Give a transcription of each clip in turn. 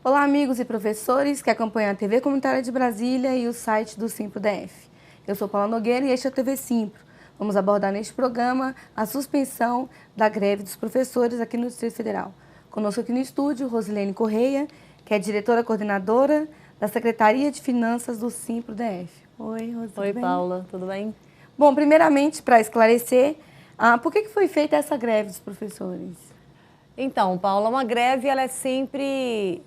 Olá, amigos e professores que acompanham a TV Comunitária de Brasília e o site do Simpro-DF. Eu sou Paula Nogueira e este é o TV Simpro. Vamos abordar neste programa a suspensão da greve dos professores aqui no Distrito Federal. Conosco aqui no estúdio, Rosilene Correia, que é diretora coordenadora da Secretaria de Finanças do Simpro-DF. Oi, Rosilene. Oi, Paula, tudo bem? Bom, primeiramente, para esclarecer, por que foi feita essa greve dos professores? Então, Paula, uma greve, ela é sempre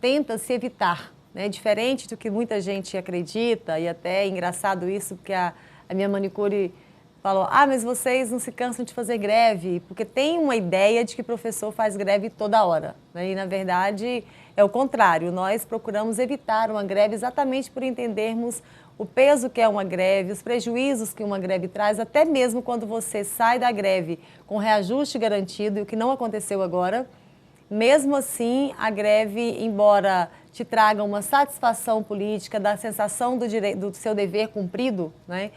tenta se evitar, né? Diferente do que muita gente acredita, e até é engraçado isso, porque a minha manicure falou, mas vocês não se cansam de fazer greve, porque tem uma ideia de que professor faz greve toda hora, né? E, na verdade, é o contrário, nós procuramos evitar uma greve exatamente por entendermos o peso que é uma greve, os prejuízos que uma greve traz, até mesmo quando você sai da greve com reajuste garantido, e o que não aconteceu agora. Mesmo assim, a greve, embora te traga uma satisfação política, da sensação do seu dever cumprido, né?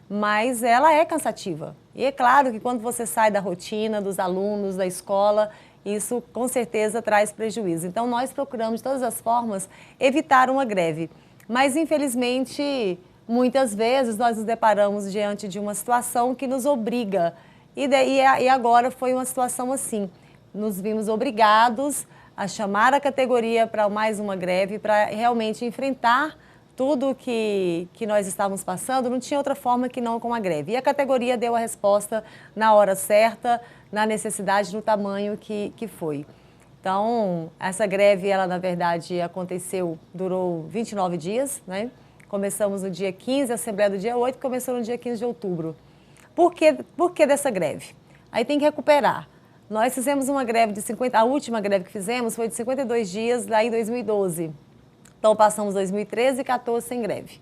Mas ela é cansativa. E é claro que quando você sai da rotina, dos alunos, da escola, isso com certeza traz prejuízo. Então, nós procuramos de todas as formas evitar uma greve. Mas, infelizmente, muitas vezes nós nos deparamos diante de uma situação que nos obriga. E agora foi uma situação assim. Nos vimos obrigados a chamar a categoria para mais uma greve, para realmente enfrentar tudo que nós estávamos passando. Não tinha outra forma que não com a greve. E a categoria deu a resposta na hora certa, na necessidade, no tamanho que foi. Então, essa greve, ela na verdade durou 29 dias, né? Começamos no dia 15, a Assembleia do dia 8, começou no dia 15 de outubro. Por que dessa greve? Aí tem que recuperar. Nós fizemos uma greve de 50, a última greve que fizemos foi de 52 dias lá em 2012. Então, passamos 2013 e 2014 sem greve.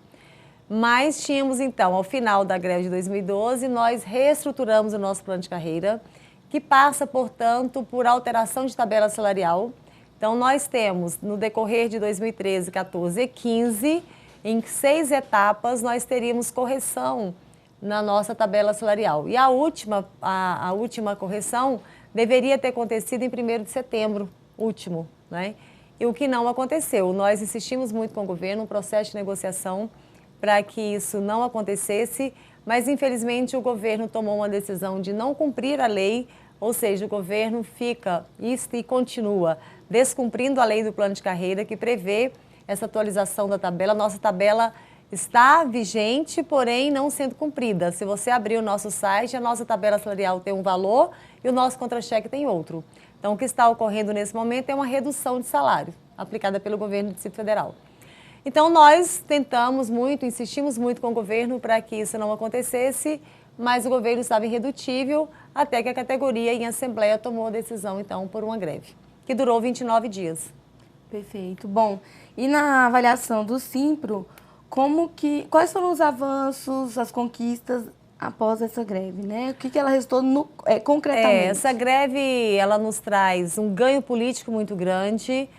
Mas tínhamos, então, ao final da greve de 2012, nós reestruturamos o nosso plano de carreira, que passa, portanto, por alteração de tabela salarial. Então, nós temos, no decorrer de 2013, 14 e 15, em 6 etapas, nós teríamos correção na nossa tabela salarial. E a última correção deveria ter acontecido em 1º de setembro, último, né? E o que não aconteceu. Nós insistimos muito com o governo, um processo de negociação para que isso não acontecesse, mas infelizmente o governo tomou uma decisão de não cumprir a lei, ou seja, o governo fica e continua descumprindo a lei do plano de carreira que prevê essa atualização da tabela. Nossa tabela está vigente, porém não sendo cumprida. Se você abrir o nosso site, a nossa tabela salarial tem um valor e o nosso contra-cheque tem outro. Então, o que está ocorrendo nesse momento é uma redução de salário aplicada pelo governo do Distrito Federal. Então, nós tentamos muito, insistimos muito com o governo para que isso não acontecesse, mas o governo estava irredutível até que a categoria em assembleia tomou a decisão, então, por uma greve, que durou 29 dias. Perfeito. Bom, e na avaliação do Simpro, quais foram os avanços, as conquistas após essa greve, né? O que ela restou concretamente? Essa greve, ela nos traz um ganho político muito grande,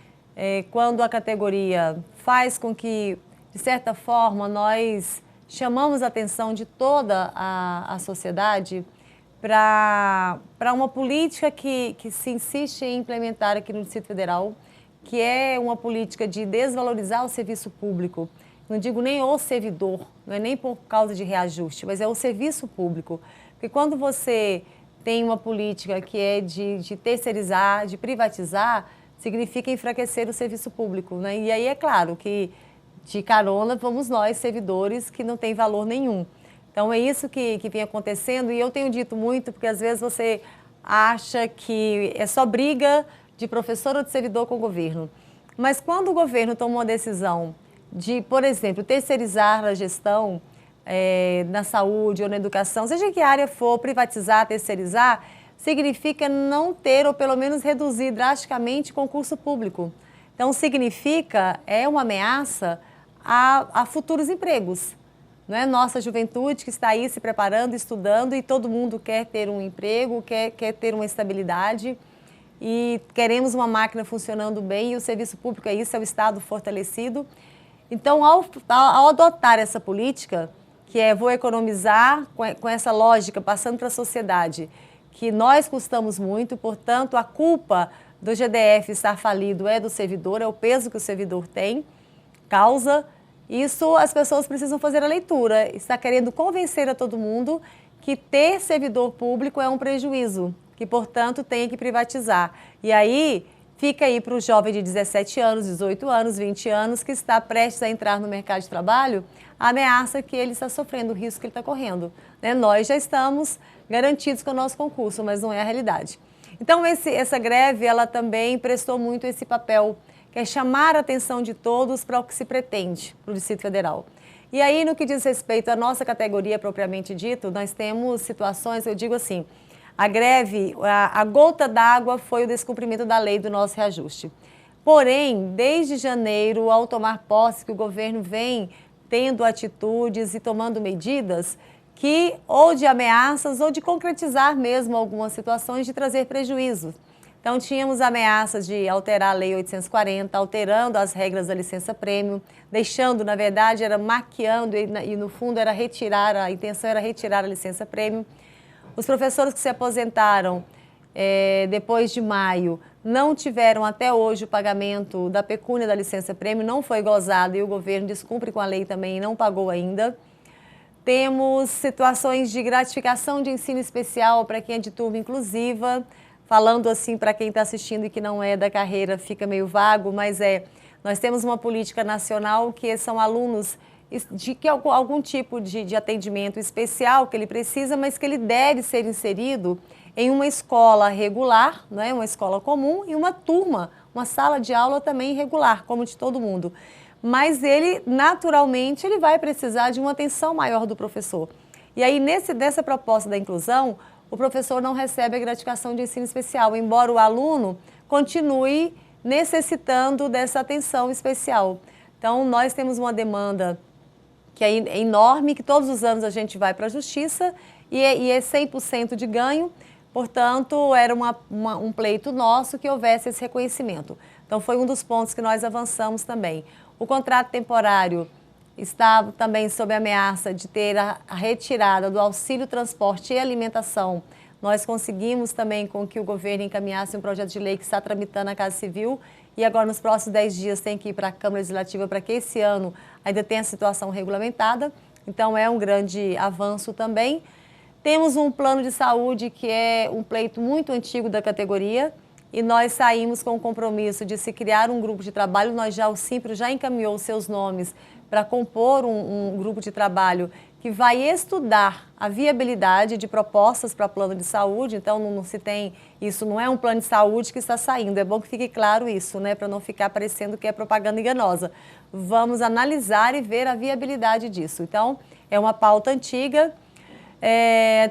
quando a categoria faz com que, de certa forma, nós chamamos a atenção de toda a sociedade para uma política que se insiste em implementar aqui no Distrito Federal, que é uma política de desvalorizar o serviço público. Não digo nem o servidor, não é nem por causa de reajuste, mas é o serviço público. Porque quando você tem uma política que é de terceirizar, de privatizar, significa enfraquecer o serviço público, né? E aí é claro que de carona vamos nós, servidores, que não tem valor nenhum. Então é isso que vem acontecendo, e eu tenho dito muito, porque às vezes você acha que é só briga de professor ou de servidor com o governo. Mas quando o governo toma uma decisão de, por exemplo, terceirizar a gestão na saúde ou na educação, seja em que área for, privatizar, terceirizar, significa não ter ou pelo menos reduzir drasticamente concurso público. Então, significa, é uma ameaça a futuros empregos. Não é? Nossa juventude que está aí se preparando, estudando, e todo mundo quer ter um emprego, quer ter uma estabilidade, e queremos uma máquina funcionando bem, e o serviço público é isso, é o Estado fortalecido. Então, ao adotar essa política, que é vou economizar com essa lógica, passando para a sociedade, que nós custamos muito, portanto, a culpa do GDF estar falido é do servidor, é o peso que o servidor tem, causa. Isso as pessoas precisam fazer a leitura. Está querendo convencer a todo mundo que ter servidor público é um prejuízo, que, portanto, tem que privatizar. E aí, fica aí para o jovem de 17 anos, 18 anos, 20 anos, que está prestes a entrar no mercado de trabalho, a ameaça que ele está sofrendo, o risco que ele está correndo. Né? Nós já estamos garantidos com o nosso concurso, mas não é a realidade. Então, essa greve, ela também prestou muito esse papel, que é chamar a atenção de todos para o que se pretende para o Distrito Federal. E aí, no que diz respeito à nossa categoria propriamente dito, nós temos situações, eu digo assim, a greve, a gota d'água foi o descumprimento da lei do nosso reajuste. Porém, desde janeiro, ao tomar posse, que o governo vem tendo atitudes e tomando medidas que ou de ameaças ou de concretizar mesmo algumas situações de trazer prejuízo. Então, tínhamos ameaças de alterar a Lei 840, alterando as regras da licença-prêmio, deixando, na verdade, era maquiando e no fundo, era retirar, a intenção era retirar a licença-prêmio. Os professores que se aposentaram depois de maio não tiveram até hoje o pagamento da pecúnia da licença-prêmio, não foi gozado e o governo descumpre com a lei também e não pagou ainda. Temos situações de gratificação de ensino especial para quem é de turma inclusiva, falando assim para quem está assistindo e que não é da carreira, fica meio vago, mas nós temos uma política nacional que são alunos de que algum tipo de atendimento especial que ele precisa, mas que ele deve ser inserido em uma escola regular, né, uma escola comum e uma turma, uma sala de aula também regular, como de todo mundo. Mas ele, naturalmente, ele vai precisar de uma atenção maior do professor. E aí, nessa proposta da inclusão, o professor não recebe a gratificação de ensino especial, embora o aluno continue necessitando dessa atenção especial. Então, nós temos uma demanda que é enorme, que todos os anos a gente vai para a Justiça e é 100% de ganho. Portanto, era um pleito nosso que houvesse esse reconhecimento. Então, foi um dos pontos que nós avançamos também. O contrato temporário está também sob ameaça de ter a retirada do auxílio transporte e alimentação. Nós conseguimos também com que o governo encaminhasse um projeto de lei que está tramitando na Casa Civil e agora nos próximos 10 dias tem que ir para a Câmara Legislativa para que esse ano ainda tenha a situação regulamentada. Então, é um grande avanço também. Temos um plano de saúde que é um pleito muito antigo da categoria e nós saímos com o compromisso de se criar um grupo de trabalho. O Simpro já encaminhou seus nomes para compor um grupo de trabalho que vai estudar a viabilidade de propostas para plano de saúde. Então, não se tem, isso não é um plano de saúde que está saindo. É bom que fique claro isso, né, para não ficar parecendo que é propaganda enganosa. Vamos analisar e ver a viabilidade disso. Então, é uma pauta antiga.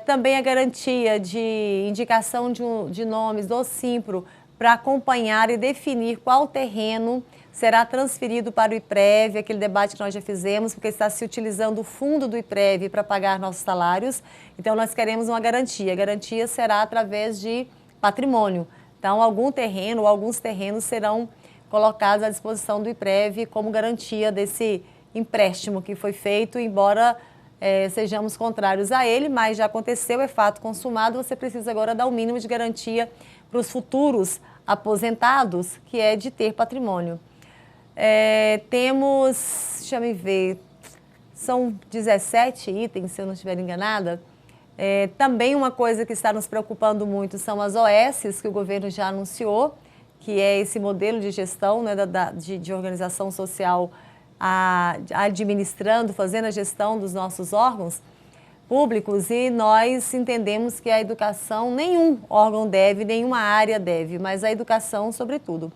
Também a garantia de indicação de nomes do Simpro para acompanhar e definir qual terreno será transferido para o IPREV, aquele debate que nós já fizemos, porque está se utilizando o fundo do IPREV para pagar nossos salários. Então, nós queremos uma garantia. A garantia será através de patrimônio. Então, algum terreno ou alguns terrenos serão colocados à disposição do IPREV como garantia desse empréstimo que foi feito, embora sejamos contrários a ele, mas já aconteceu, é fato consumado, você precisa agora dar o mínimo de garantia para os futuros aposentados, que é de ter patrimônio. Temos, deixa eu ver, são 17 itens, se eu não estiver enganada. Também uma coisa que está nos preocupando muito são as OSs, que o governo já anunciou, que é esse modelo de gestão, né, de organização social administrando, fazendo a gestão dos nossos órgãos públicos, e nós entendemos que a educação, nenhum órgão deve, nenhuma área deve, mas a educação sobretudo.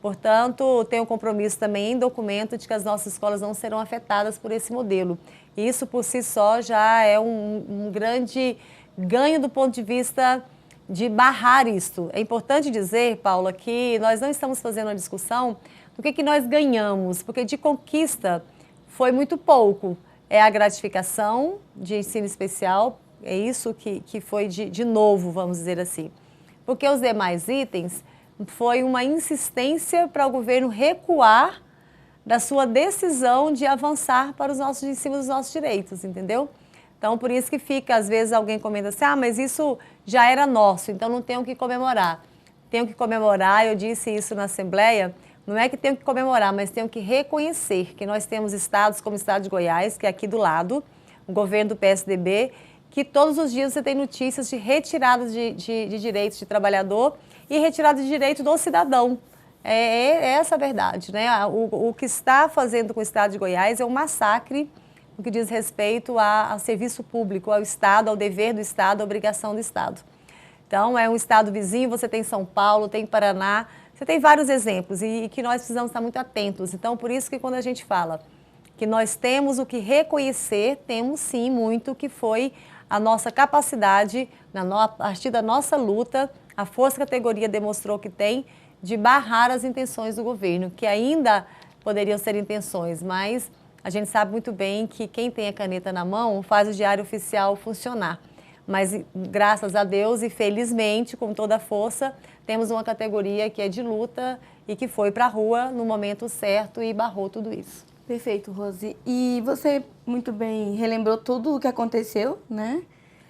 Portanto, tenho um compromisso também em documento de que as nossas escolas não serão afetadas por esse modelo. E isso por si só já é um grande ganho do ponto de vista de barrar isto. É importante dizer, Paula, que nós não estamos fazendo uma discussão do que nós ganhamos, porque de conquista foi muito pouco. É a gratificação de ensino especial, é isso que foi de novo, vamos dizer assim. Porque os demais itens foi uma insistência para o governo recuar da sua decisão de avançar para os nossos, em cima dos nossos direitos, entendeu? Então, por isso que fica, às vezes alguém comenta assim, mas isso já era nosso, então não tem o que comemorar. tenho que comemorar, eu disse isso na Assembleia, não é que tenho que comemorar, mas tenho que reconhecer que nós temos estados como o estado de Goiás, que é aqui do lado, o governo do PSDB, que todos os dias você tem notícias de retirada de direitos de trabalhador e retirada de direito do cidadão. É essa a verdade, né? O que está fazendo com o estado de Goiás é um massacre no que diz respeito ao serviço público, ao Estado, ao dever do Estado, à obrigação do Estado. Então, é um estado vizinho, você tem São Paulo, tem Paraná, você tem vários exemplos e que nós precisamos estar muito atentos. Então, por isso que quando a gente fala que nós temos o que reconhecer, temos sim muito o que foi a nossa capacidade, a partir da nossa luta, a Força Categoria demonstrou que tem de barrar as intenções do governo, que ainda poderiam ser intenções, mas a gente sabe muito bem que quem tem a caneta na mão faz o Diário Oficial funcionar. Mas graças a Deus e felizmente, com toda a força, temos uma categoria que é de luta e que foi para a rua no momento certo e barrou tudo isso. Perfeito, Rose. E você muito bem relembrou tudo o que aconteceu, né?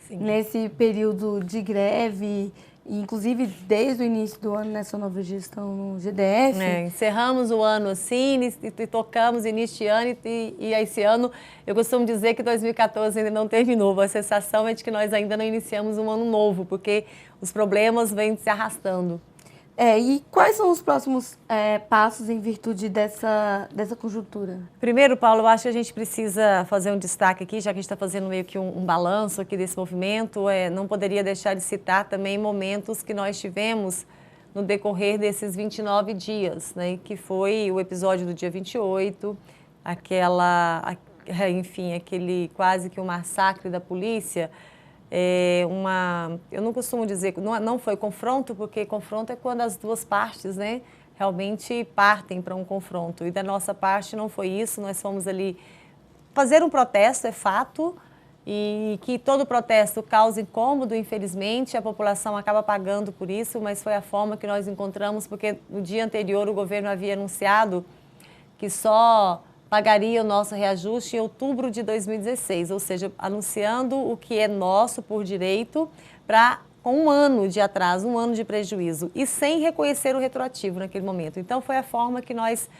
Sim. Nesse período de greve, inclusive desde o início do ano nessa nova gestão no GDF. Encerramos o ano assim e tocamos início de ano e esse ano eu costumo dizer que 2014 ainda não terminou. A sensação é de que nós ainda não iniciamos um ano novo, porque os problemas vêm se arrastando. E quais são os próximos passos em virtude dessa conjuntura? Primeiro, Paulo, eu acho que a gente precisa fazer um destaque aqui, já que a gente está fazendo meio que um balanço aqui desse movimento. Não poderia deixar de citar também momentos que nós tivemos no decorrer desses 29 dias, né? Que foi o episódio do dia 28, aquele quase que um massacre da polícia. Eu não costumo dizer que não foi confronto, porque confronto é quando as duas partes, né, realmente partem para um confronto. E da nossa parte não foi isso, nós fomos ali fazer um protesto, é fato, e que todo protesto causa incômodo, infelizmente, a população acaba pagando por isso, mas foi a forma que nós encontramos, porque no dia anterior o governo havia anunciado que só pagaria o nosso reajuste em outubro de 2016, ou seja, anunciando o que é nosso por direito com um ano de atraso, um ano de prejuízo, e sem reconhecer o retroativo naquele momento. Então, foi a forma que nós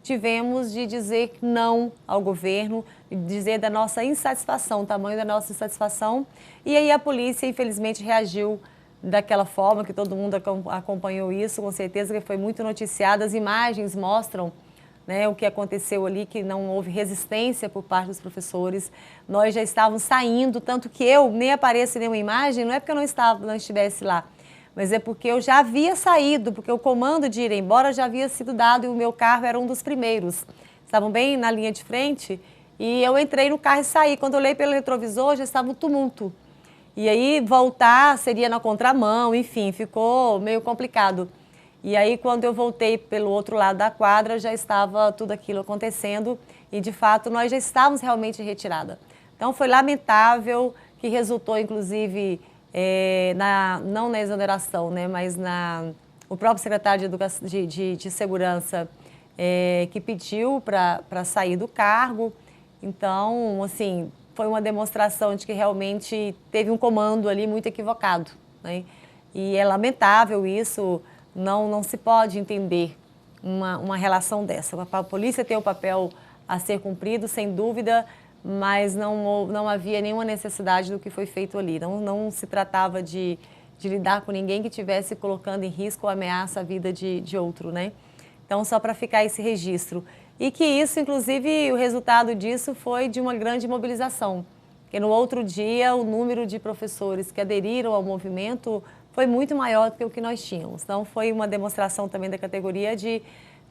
tivemos de dizer não ao governo, de dizer da nossa insatisfação, o tamanho da nossa insatisfação, e aí a polícia, infelizmente, reagiu daquela forma que todo mundo acompanhou isso, com certeza que foi muito noticiado, as imagens mostram, né, o que aconteceu ali, que não houve resistência por parte dos professores. Nós já estávamos saindo, tanto que eu nem apareço em nenhuma imagem, não é porque eu não estivesse lá, mas é porque eu já havia saído, porque o comando de ir embora já havia sido dado e o meu carro era um dos primeiros. Estavam bem na linha de frente e eu entrei no carro e saí. Quando eu olhei pelo retrovisor, já estava um tumulto. E aí voltar seria na contramão, enfim, ficou meio complicado. E aí, quando eu voltei pelo outro lado da quadra, já estava tudo aquilo acontecendo e, de fato, nós já estávamos realmente em retirada. Então, foi lamentável, que resultou, inclusive, não na exoneração, né, mas o próprio secretário de Segurança que pediu para sair do cargo. Então, assim, foi uma demonstração de que realmente teve um comando ali muito equivocado, né? E é lamentável isso. Não se pode entender uma relação dessa. A polícia tem o papel a ser cumprido, sem dúvida, mas não havia nenhuma necessidade do que foi feito ali. Não se tratava de lidar com ninguém que estivesse colocando em risco ou ameaça a vida de outro, né? Então, só para ficar esse registro. E que isso, inclusive, o resultado disso foi de uma grande mobilização. Porque no outro dia, o número de professores que aderiram ao movimento foi muito maior do que o que nós tínhamos. Então, foi uma demonstração também da categoria de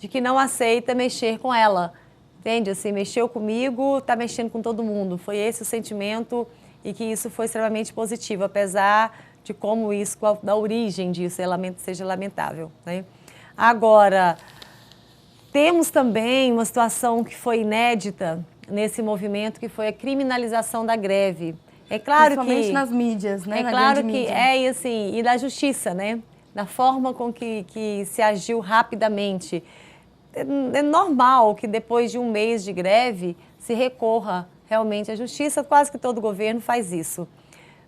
que não aceita mexer com ela. Entende? Assim, mexeu comigo, está mexendo com todo mundo. Foi esse o sentimento e que isso foi extremamente positivo, apesar de como isso, da origem disso, seja lamentável, né? Agora, temos também uma situação que foi inédita nesse movimento, que foi a criminalização da greve. É claro principalmente nas mídias, né? É claro que e assim, e da justiça, né? Da forma com que se agiu rapidamente. É normal que depois de um mês de greve se recorra realmente à justiça, quase que todo governo faz isso.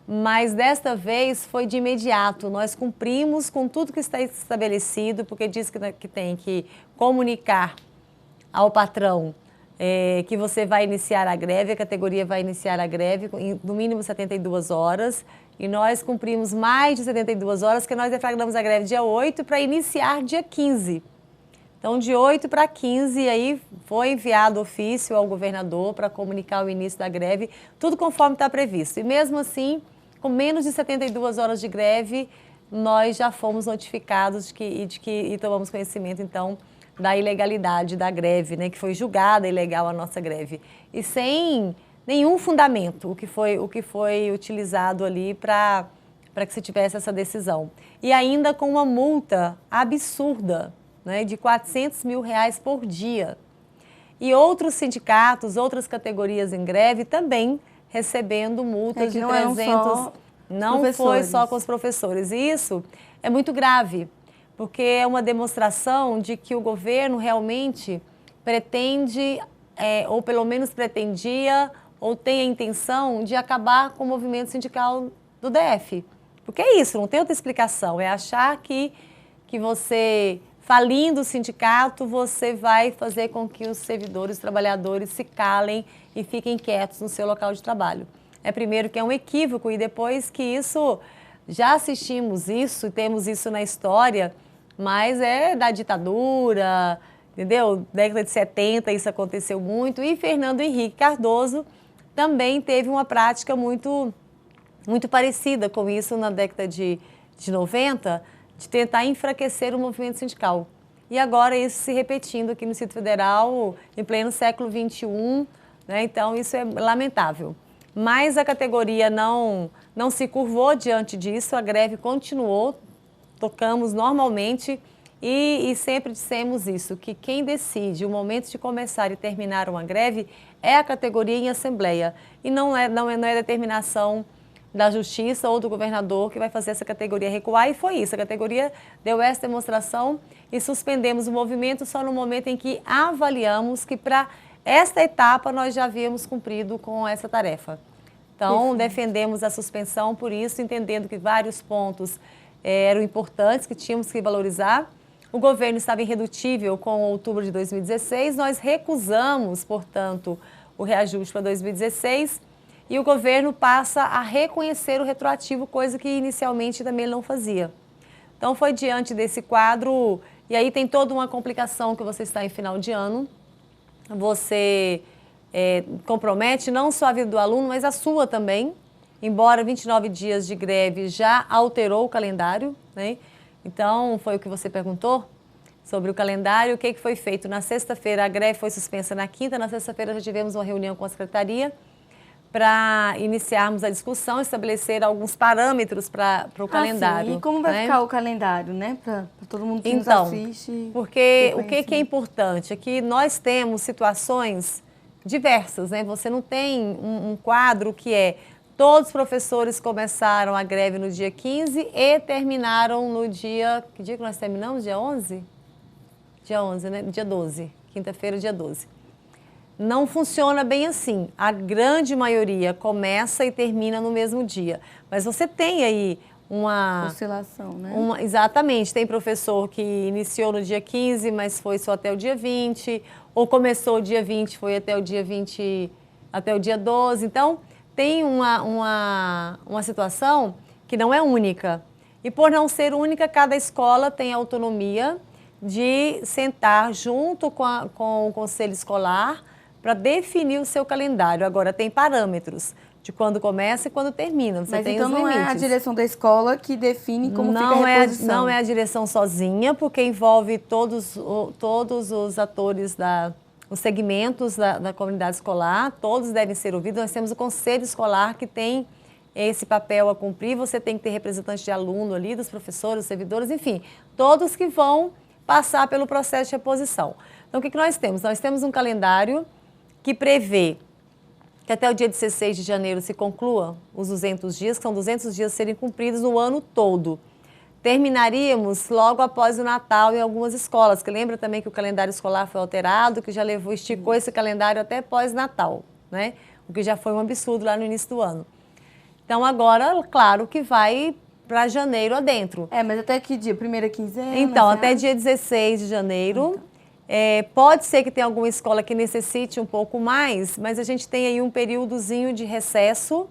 mas desta vez foi de imediato. Nós cumprimos com tudo que está estabelecido, porque diz que tem que comunicar ao patrão que você vai iniciar a greve, a categoria vai iniciar a greve em no mínimo 72 horas, e nós cumprimos mais de 72 horas, que nós deflagramos a greve dia 8 para iniciar dia 15. Então, de 8 para 15, aí foi enviado ofício ao governador para comunicar o início da greve, tudo conforme está previsto. E mesmo assim, com menos de 72 horas de greve, nós já fomos notificados e tomamos conhecimento, então, da ilegalidade da greve, né, que foi julgada ilegal a nossa greve. E sem nenhum fundamento, o que foi utilizado ali para que se tivesse essa decisão. E ainda com uma multa absurda, né, de R$400 mil por dia. E outros sindicatos, outras categorias em greve também recebendo multas de 300. Não foi só com os professores. E isso é muito grave, porque é uma demonstração de que o governo realmente pretende, ou pelo menos pretendia, ou tem a intenção de acabar com o movimento sindical do DF. Porque é isso, não tem outra explicação. É achar que você, falindo o sindicato, você vai fazer com que os servidores, os trabalhadores se calem e fiquem quietos no seu local de trabalho. Primeiro que é um equívoco e depois que isso, já assistimos isso, temos isso na história, mas é da ditadura, entendeu? Década de 70 isso aconteceu muito, e Fernando Henrique Cardoso também teve uma prática muito parecida com isso na década de 90, de tentar enfraquecer o movimento sindical. E agora isso se repetindo aqui no Distrito Federal, em pleno século XXI, né? Então isso é lamentável. Mas a categoria não se curvou diante disso, a greve continuou, tocamos normalmente e sempre dissemos isso, que quem decide o momento de começar e terminar uma greve é a categoria em assembleia. E não é determinação da justiça ou do governador que vai fazer essa categoria recuar, e foi isso. A categoria deu essa demonstração e suspendemos o movimento só no momento em que avaliamos que para esta etapa nós já havíamos cumprido com essa tarefa. Então, defendemos a suspensão por isso, entendendo que vários pontos eram importantes, que tínhamos que valorizar. O governo estava irredutível com outubro de 2016, nós recusamos, portanto, o reajuste para 2016, e o governo passa a reconhecer o retroativo, coisa que inicialmente também ele não fazia. Então, foi diante desse quadro, e aí tem toda uma complicação que você está em final de ano, você compromete não só a vida do aluno, mas a sua também, embora 29 dias de greve já alterou o calendário, né? Então, foi o que você perguntou sobre o calendário, o que foi feito. Na sexta-feira, a greve foi suspensa na quinta, na sexta-feira já tivemos uma reunião com a secretaria para iniciarmos a discussão, estabelecer alguns parâmetros para o calendário. Sim. E como vai ficar o calendário, né? Para todo mundo que nos assiste. Porque o que é importante é que nós temos situações diversas, né? Você não tem um quadro que todos os professores começaram a greve no dia 15 e terminaram no dia... Que dia que nós terminamos? Dia 11? Dia 11, né? Dia 12. Quinta-feira, dia 12. Não funciona bem assim. A grande maioria começa e termina no mesmo dia. Mas você tem aí uma... oscilação, né? Exatamente. Tem professor que iniciou no dia 15, mas foi só até o dia 20, ou começou o dia 20, foi até o dia 20, até o dia 12. Então, tem uma situação que não é única. E por não ser única, cada escola tem autonomia de sentar junto com o conselho escolar para definir o seu calendário. Agora, tem parâmetros de quando começa e quando termina. Você tem então os limites. Não é a direção da escola que define como fica a reposição? Não é a direção sozinha, porque envolve todos os atores, os segmentos da comunidade escolar, todos devem ser ouvidos. Nós temos o conselho escolar que tem esse papel a cumprir, você tem que ter representante de aluno ali, dos professores, dos servidores, enfim, todos que vão passar pelo processo de reposição. Então, o que nós temos? Nós temos um calendário que prevê que até o dia 16 de janeiro se conclua os 200 dias, que são 200 dias a serem cumpridos no ano todo. Terminaríamos logo após o Natal em algumas escolas, que lembra também que o calendário escolar foi alterado, que já esticou esse calendário até pós-Natal, né? O que já foi um absurdo lá no início do ano. Então, agora, claro que vai para janeiro adentro. Mas até que dia? Primeira quinzena? Então, até dia 16 de janeiro. Pode ser que tenha alguma escola que necessite um pouco mais, mas a gente tem aí um períodozinho de recesso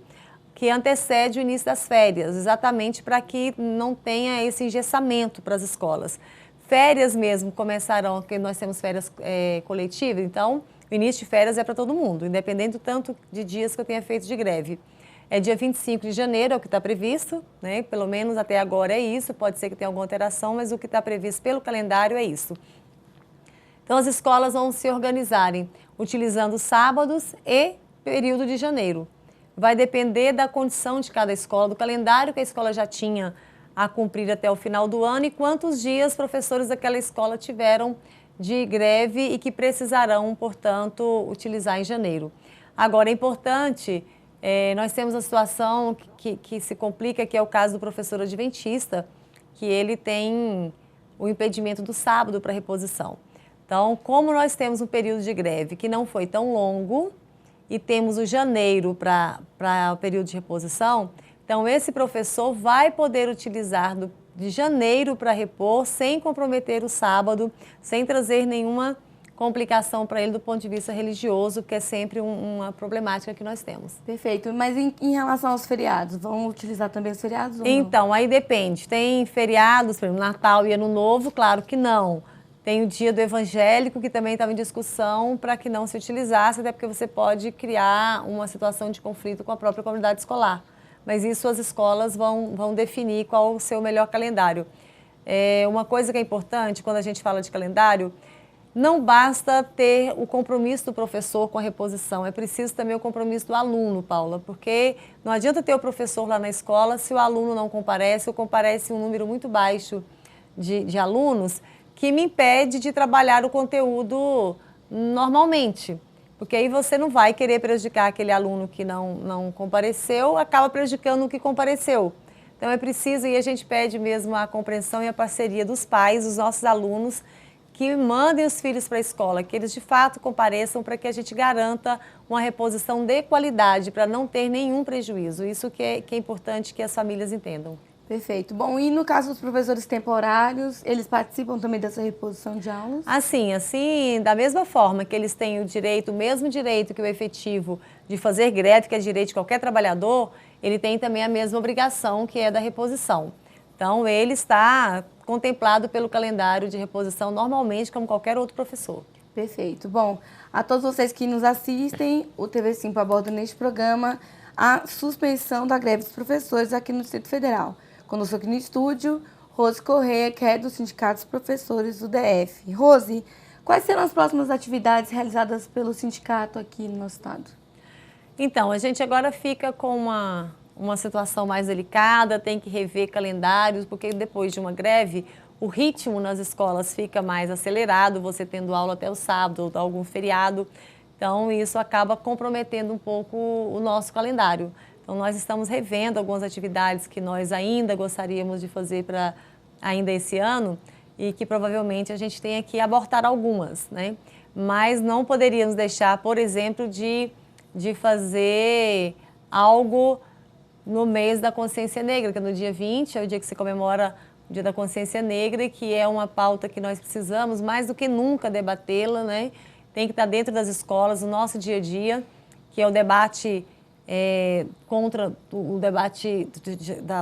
que antecede o início das férias, exatamente para que não tenha esse engessamento para as escolas. Férias mesmo começarão, porque nós temos férias coletivas, então o início de férias é para todo mundo, independente do tanto de dias que eu tenha feito de greve. É dia 25 de janeiro, é o que está previsto, né? Pelo menos até agora é isso, pode ser que tenha alguma alteração, mas o que está previsto pelo calendário é isso. Então as escolas vão se organizarem utilizando sábados e período de janeiro. Vai depender da condição de cada escola, do calendário que a escola já tinha a cumprir até o final do ano e quantos dias professores daquela escola tiveram de greve e que precisarão, portanto, utilizar em janeiro. Agora, é importante, nós temos a situação que se complica, que é o caso do professor adventista, que ele tem o impedimento do sábado para reposição. Então, como nós temos um período de greve que não foi tão longo, e temos o janeiro para o período de reposição, então esse professor vai poder utilizar de janeiro para repor sem comprometer o sábado, sem trazer nenhuma complicação para ele do ponto de vista religioso, que é sempre uma problemática que nós temos. Perfeito. Mas em relação aos feriados, vão utilizar também os feriados ou então, aí depende. Tem feriados, por exemplo, Natal e Ano Novo, claro que não. Tem o dia do evangélico, que também estava em discussão para que não se utilizasse, até porque você pode criar uma situação de conflito com a própria comunidade escolar. Mas isso as escolas vão definir qual o seu melhor calendário. Uma coisa que é importante quando a gente fala de calendário, não basta ter o compromisso do professor com a reposição, é preciso também o compromisso do aluno, Paula, porque não adianta ter o professor lá na escola se o aluno não comparece ou comparece um número muito baixo de alunos, que me impede de trabalhar o conteúdo normalmente. Porque aí você não vai querer prejudicar aquele aluno que não compareceu, acaba prejudicando o que compareceu. Então é preciso, e a gente pede mesmo a compreensão e a parceria dos pais, dos nossos alunos, que mandem os filhos para a escola, que eles de fato compareçam para que a gente garanta uma reposição de qualidade, para não ter nenhum prejuízo. Isso que é importante que as famílias entendam. Perfeito. Bom, e no caso dos professores temporários, eles participam também dessa reposição de aulas? Assim, da mesma forma que eles têm o mesmo direito que o efetivo de fazer greve, que é direito de qualquer trabalhador, ele tem também a mesma obrigação, que é da reposição. Então, ele está contemplado pelo calendário de reposição normalmente, como qualquer outro professor. Perfeito. Bom, a todos vocês que nos assistem, o TV Simpo aborda neste programa a suspensão da greve dos professores aqui no Distrito Federal. Conosco aqui no estúdio, Rose Correia, que é do Sindicato dos Professores do DF. Rose, quais serão as próximas atividades realizadas pelo sindicato aqui no nosso estado? Então, a gente agora fica com uma situação mais delicada, tem que rever calendários, porque depois de uma greve, o ritmo nas escolas fica mais acelerado, você tendo aula até o sábado ou algum feriado. Então, isso acaba comprometendo um pouco o nosso calendário. Então, nós estamos revendo algumas atividades que nós ainda gostaríamos de fazer para ainda esse ano e que provavelmente a gente tenha que abortar algumas, né? Mas não poderíamos deixar, por exemplo, de fazer algo no mês da consciência negra, que é no dia 20, é o dia que se comemora o Dia da Consciência Negra, que é uma pauta que nós precisamos mais do que nunca debatê-la, né? Tem que estar dentro das escolas, no nosso dia a dia, que é o debate contra o debate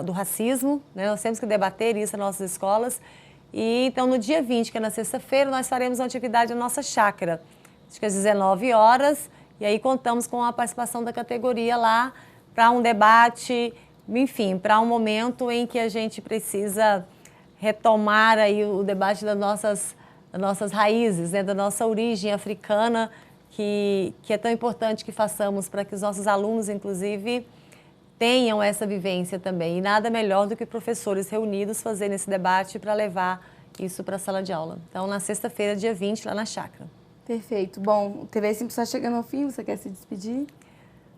do racismo, né? Nós temos que debater isso nas nossas escolas. E então, no dia 20, que é na sexta-feira, nós faremos uma atividade na nossa chácara, acho que às 19 horas, e aí contamos com a participação da categoria lá para um debate, enfim, para um momento em que a gente precisa retomar aí o debate das nossas raízes, né? Da nossa origem africana, que é tão importante que façamos para que os nossos alunos, inclusive, tenham essa vivência também. E nada melhor do que professores reunidos fazerem esse debate para levar isso para a sala de aula. Então, na sexta-feira, dia 20, lá na chácara. Perfeito. Bom, o TV Simples está chegando ao fim, você quer se despedir?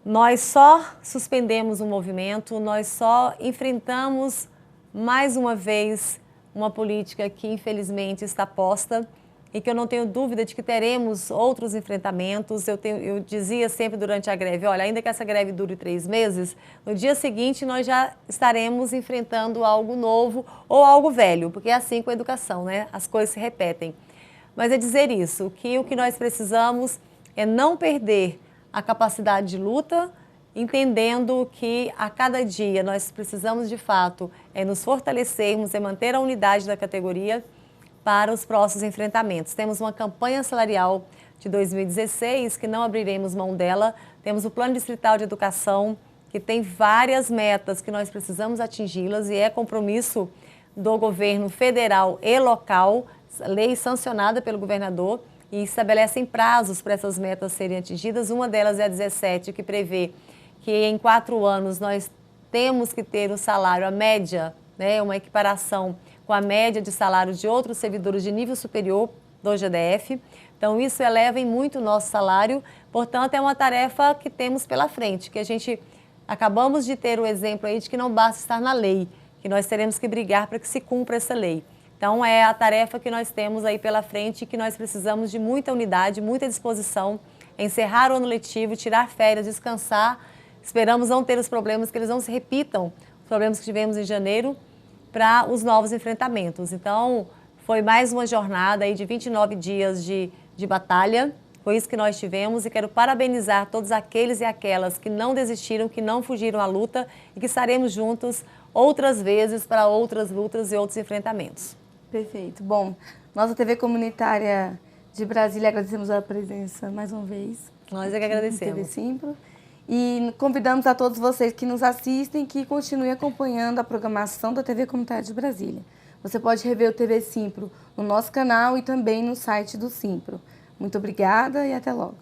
Nós só suspendemos o movimento, nós só enfrentamos mais uma vez uma política que, infelizmente, está posta e que eu não tenho dúvida de que teremos outros enfrentamentos. Eu dizia sempre durante a greve, olha, ainda que essa greve dure 3 meses, no dia seguinte nós já estaremos enfrentando algo novo ou algo velho, porque é assim com a educação, né? As coisas se repetem. Mas é dizer isso, que o que nós precisamos é não perder a capacidade de luta, entendendo que a cada dia nós precisamos de fato nos fortalecermos e manter a unidade da categoria para os próximos enfrentamentos. Temos uma campanha salarial de 2016 que não abriremos mão dela. Temos o Plano Distrital de Educação, que tem várias metas que nós precisamos atingi-las e é compromisso do governo federal e local, lei sancionada pelo governador, e estabelecem prazos para essas metas serem atingidas. Uma delas é a 17, que prevê que em 4 anos nós temos que ter o salário, a média, né, uma equiparação com a média de salário de outros servidores de nível superior do GDF. Então, isso eleva em muito o nosso salário. Portanto, é uma tarefa que temos pela frente, que a gente acabamos de ter o exemplo aí de que não basta estar na lei, que nós teremos que brigar para que se cumpra essa lei. Então, é a tarefa que nós temos aí pela frente e que nós precisamos de muita unidade, muita disposição, encerrar o ano letivo, tirar férias, descansar. Esperamos não ter os problemas, que eles não se repitam, os problemas que tivemos em janeiro, para os novos enfrentamentos. Então, foi mais uma jornada aí de 29 dias de batalha, foi isso que nós tivemos e quero parabenizar todos aqueles e aquelas que não desistiram, que não fugiram à luta e que estaremos juntos outras vezes para outras lutas e outros enfrentamentos. Perfeito. Bom, nossa TV Comunitária de Brasília, agradecemos a presença mais uma vez. Nós é que agradecemos. TV Simpro. E convidamos a todos vocês que nos assistem que continuem acompanhando a programação da TV Comunitária de Brasília. Você pode rever o TV Simpro no nosso canal e também no site do Simpro. Muito obrigada e até logo.